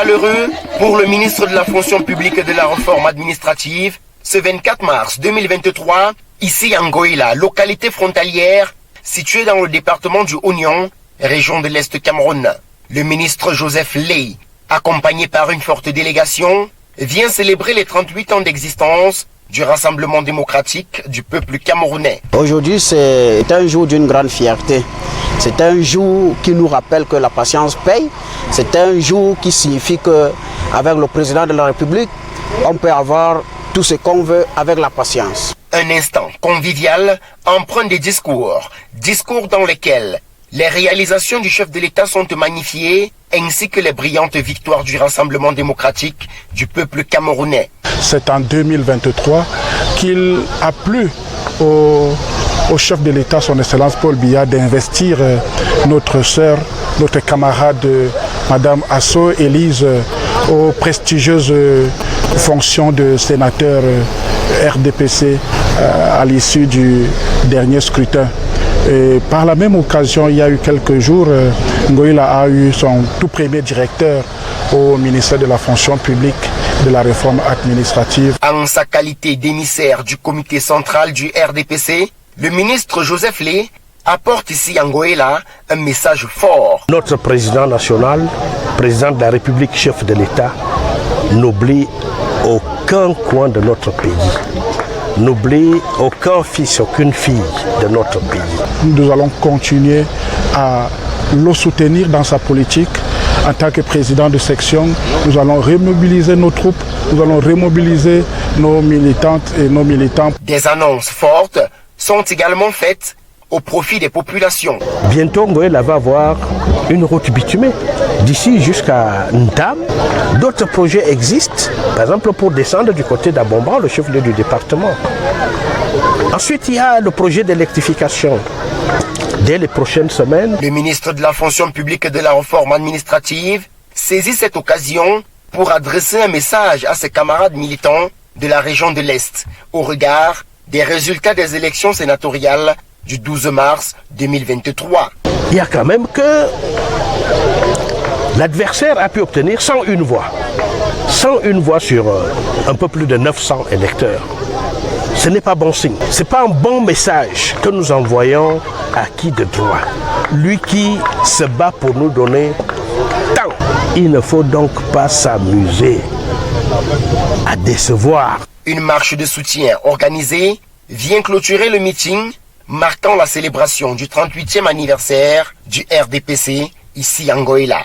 chaleureux pour le ministre de la fonction publique et de la réforme administrative ce 24 mars 2023, ici à Ngoïla, localité frontalière située dans le département du Oignon, région de l'Est Cameroun. Le ministre Joseph Ley, accompagné par une forte délégation, vient célébrer les 38 ans d'existence du Rassemblement démocratique du peuple camerounais. Aujourd'hui, c'est un jour d'une grande fierté. C'est un jour qui nous rappelle que la patience paye. C'est un jour qui signifie qu'avec le président de la République, on peut avoir tout ce qu'on veut avec la patience. Un instant convivial, empreint de discours dans lesquels les réalisations du chef de l'État sont magnifiées, ainsi que les brillantes victoires du Rassemblement démocratique du peuple camerounais. C'est en 2023 qu'il a plu au chef de l'État, son Excellence Paul Biya, d'investir notre sœur, notre camarade, Madame Asso Élise, aux prestigieuses fonctions de sénateur RDPC à l'issue du dernier scrutin. Et par la même occasion, il y a eu quelques jours, Ngoïla a eu son tout premier directeur au ministère de la fonction publique de la réforme administrative. En sa qualité d'émissaire du comité central du RDPC, le ministre Joseph Ley apporte ici à Ngoïla un message fort. Notre président national, président de la République, chef de l'État, n'oublie aucun coin de notre pays. N'oublie aucun fils, aucune fille de notre pays. Nous allons continuer à le soutenir dans sa politique. En tant que président de section, nous allons remobiliser nos troupes, nous allons remobiliser nos militantes et nos militants. Des annonces fortes sont également faites au profit des populations. Bientôt, Ngoïla va avoir une route bitumée. D'ici jusqu'à Ntam, d'autres projets existent, par exemple pour descendre du côté d'Abomban, le chef-lieu du département. Ensuite, il y a le projet d'électrification. Dès les prochaines semaines, le ministre de la fonction publique et de la réforme administrative saisit cette occasion pour adresser un message à ses camarades militants de la région de l'Est au regard des résultats des élections sénatoriales du 12 mars 2023. Il y a quand même que l'adversaire a pu obtenir 101 voix. 101 voix sur un peu plus de 900 électeurs. Ce n'est pas bon signe. Ce n'est pas un bon message que nous envoyons à qui de droit. Lui qui se bat pour nous donner tant. Il ne faut donc pas s'amuser à décevoir. Une marche de soutien organisée vient clôturer le meeting marquant la célébration du 38e anniversaire du RDPC ici à Ngoïla.